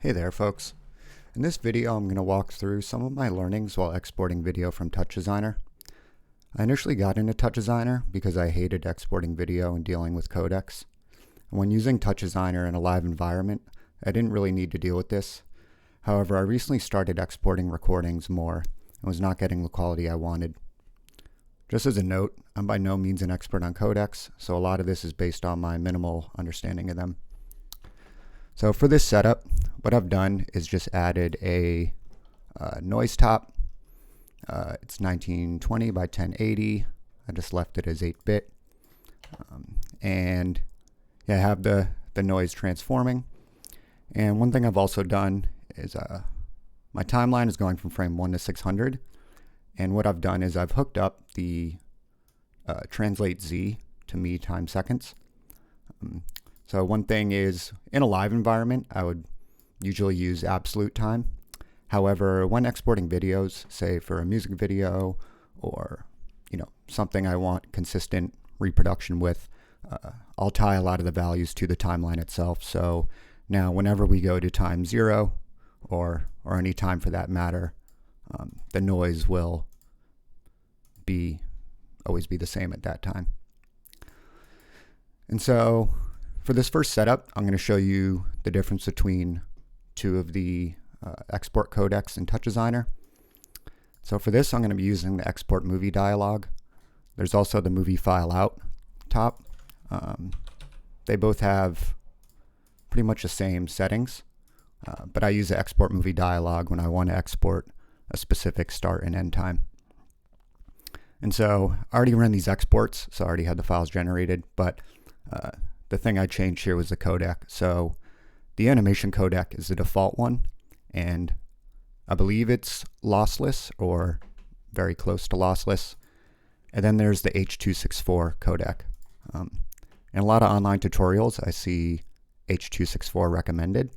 Hey there folks. In this video I'm going to walk through some of my learnings while exporting video from TouchDesigner. I initially got into TouchDesigner because I hated exporting video and dealing with codecs. And when using TouchDesigner in a live environment, I didn't really need to deal with this. However, I recently started exporting recordings more and was not getting the quality I wanted. Just as a note, I'm by no means an expert on codecs, so a lot of this is based on my minimal understanding of them. So for this setup, what I've done is just added a noise top. It's 1920 by 1080. I just left it as 8-bit. And yeah, I have the noise transforming. And one thing I've also done is my timeline is going from frame 1 to 600. And what I've done is I've hooked up the translate Z to me times seconds. So one thing is, in a live environment, I would usually use absolute time. However, when exporting videos, say for a music video or something I want consistent reproduction with, I'll tie a lot of the values to the timeline itself. So now whenever we go to time 0 or any time for that matter, the noise will always be the same at that time. And so for this first setup, I'm going to show you the difference between two of the export codecs in TouchDesigner. So for this, I'm going to be using the export movie dialog. There's also the movie file out top. They both have pretty much the same settings, but I use the export movie dialog when I want to export a specific start and end time. And so I already ran these exports, so I already had the files generated, but the thing I changed here was the codec. So the animation codec is the default one, and I believe it's lossless or very close to lossless. And then there's the H.264 codec. In a lot of online tutorials, I see H.264 recommended.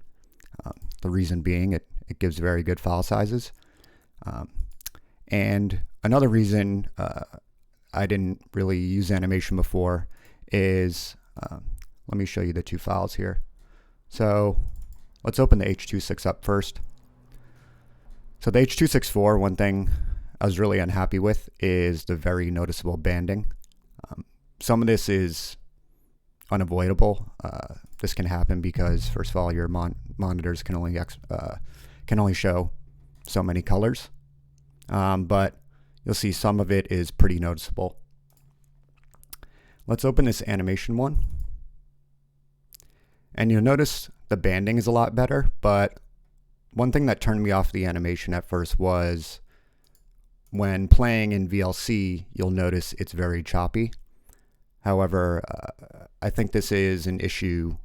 The reason being it gives very good file sizes. And another reason I didn't really use animation before is let me show you the two files here. So let's open the H.264 up first. So the H.264, one thing I was really unhappy with is the very noticeable banding. Some of this is unavoidable. This can happen because, first of all, your monitors can only show so many colors. But you'll see some of it is pretty noticeable. Let's open this animation one. And you'll notice the banding is a lot better, but one thing that turned me off the animation at first was when playing in VLC, you'll notice it's very choppy. However, I think this is an issue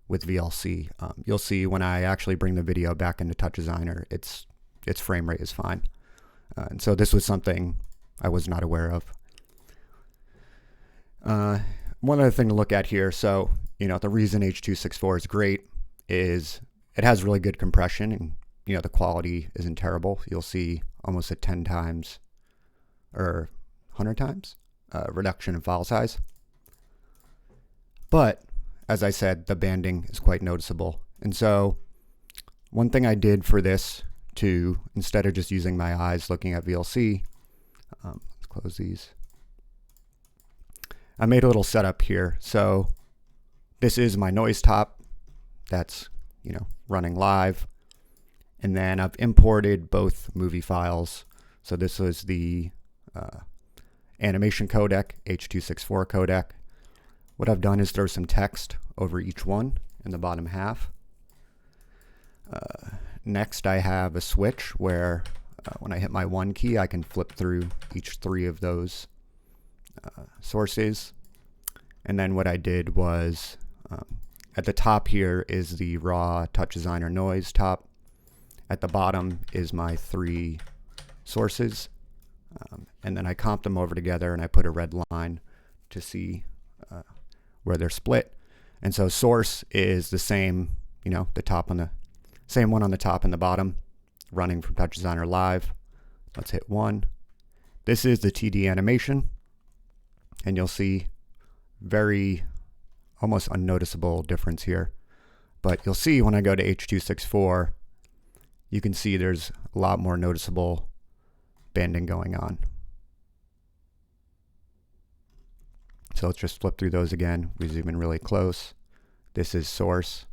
with VLC. You'll see when I actually bring the video back into TouchDesigner, its frame rate is fine. And so this was something I was not aware of. One other thing to look at here, so the reason H.264 is great is it has really good compression, and the quality isn't terrible. You'll see almost a 10 times or 100 times reduction in file size. But as I said, the banding is quite noticeable. And so one thing I did for this, to instead of just using my eyes looking at VLC, let's close these. I made a little setup here. So this is my noise top that's running live, and then I've imported both movie files. So this was the animation codec, H.264 codec. What I've done is throw some text over each one in the bottom half. Next, I have a switch where when I hit my 1 key, I can flip through each 3 of those sources. And then what I did was at the top here is the raw TouchDesigner noise top. At the bottom is my 3 sources. And then I comped them over together and I put a red line to see where they're split. And so source is the same, the top on the same one on the top and the bottom, running from TouchDesigner Live. Let's hit 1. This is the TD animation, and you'll see very almost unnoticeable difference here. But you'll see when I go to H.264, you can see there's a lot more noticeable banding going on. So let's just flip through those again. We zoom in really close. This is source,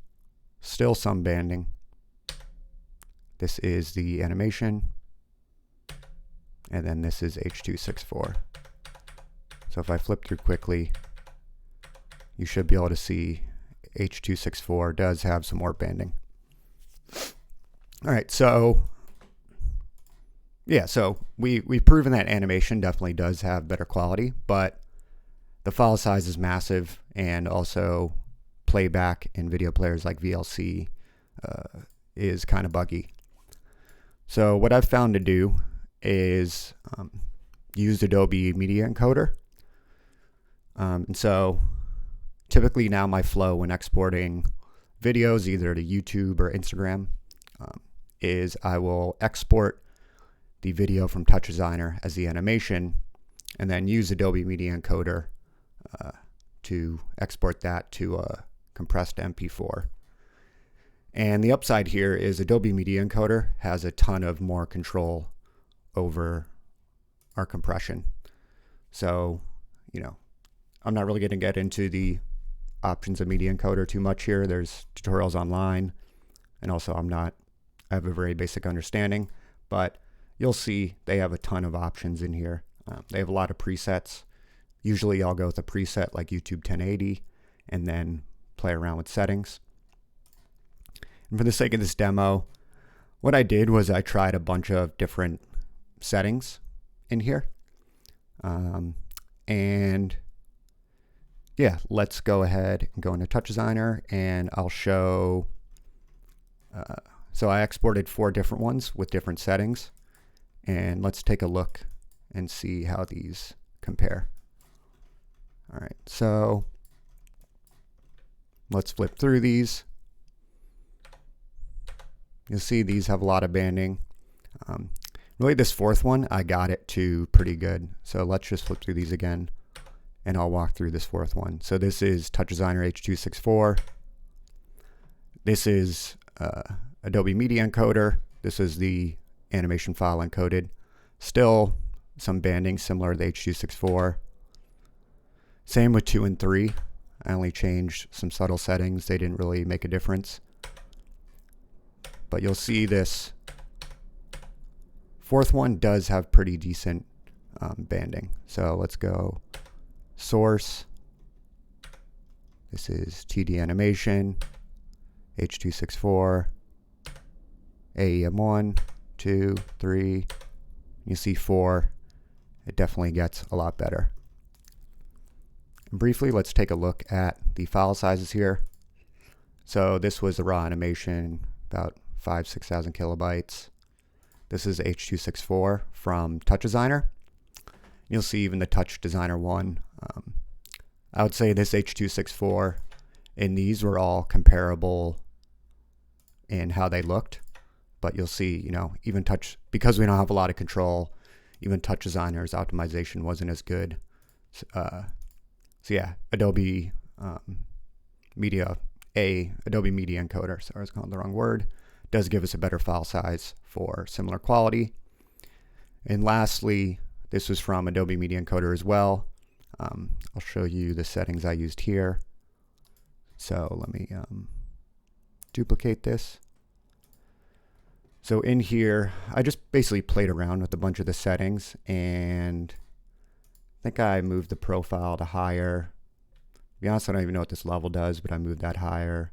still some banding. This is the animation, and then this is H.264. So if I flip through quickly, you should be able to see H.264 does have some more banding. All right, so yeah, so we've proven that animation definitely does have better quality, but the file size is massive, and also playback in video players like VLC is kind of buggy. So what I've found to do is use Adobe Media Encoder. And so typically now my flow when exporting videos either to YouTube or Instagram is I will export the video from TouchDesigner as the animation and then use Adobe Media Encoder to export that to a compressed MP4. And the upside here is Adobe Media Encoder has a ton of more control over our compression. So, you know, I'm not really going to get into the options of Media Encoder too much here. There's tutorials online, and also I have a very basic understanding, but you'll see they have a ton of options in here. They have a lot of presets. Usually I'll go with a preset like YouTube 1080 and then play around with settings. And for the sake of this demo, what I did was I tried a bunch of different settings in here. And yeah, let's go ahead and go into TouchDesigner, and I'll show, so I exported 4 different ones with different settings, and let's take a look and see how these compare. All right, so let's flip through these. You'll see these have a lot of banding. Really this 4th one, I got it to pretty good. So let's just flip through these again, and I'll walk through this 4th one. So this is TouchDesigner H.264. This is Adobe Media Encoder. This is the animation file encoded. Still some banding similar to the H.264. Same with 2 and 3. I only changed some subtle settings. They didn't really make a difference. But you'll see this 4th one does have pretty decent banding. So let's go source. This is TD animation, H.264, AEM1, 2, 3. You see 4. It definitely gets a lot better. And briefly, let's take a look at the file sizes here. So this was the raw animation, about 5,000–6,000 kilobytes. This is H.264 from TouchDesigner. You'll see even the TouchDesigner one. I would say this H.264 and these were all comparable in how they looked, but you'll see, you know, even because we don't have a lot of control, even TouchDesigner's optimization wasn't as good. So yeah, Adobe Media Encoder, sorry I was calling the wrong word, does give us a better file size for similar quality. And lastly, this was from Adobe Media Encoder as well. I'll show you the settings I used here. So let me duplicate this. So in here, I just basically played around with a bunch of the settings, and I think I moved the profile to higher. To be honest, I don't even know what this level does, but I moved that higher.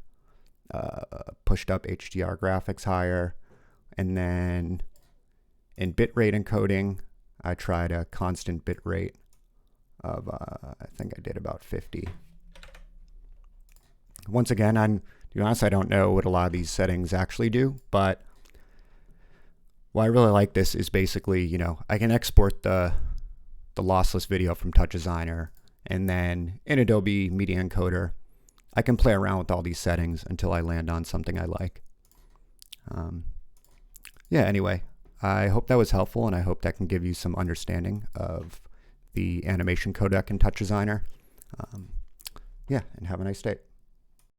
Pushed up HDR graphics higher, and then in bitrate encoding, I tried a constant bitrate of I think I did about 50. Once again, to be honest, I don't know what a lot of these settings actually do, but why I really like this is basically, you know, I can export the lossless video from TouchDesigner, and then in Adobe Media Encoder, I can play around with all these settings until I land on something I like. Yeah, anyway, I hope that was helpful, and I hope that can give you some understanding of the animation codec in TouchDesigner. Yeah, and have a nice day.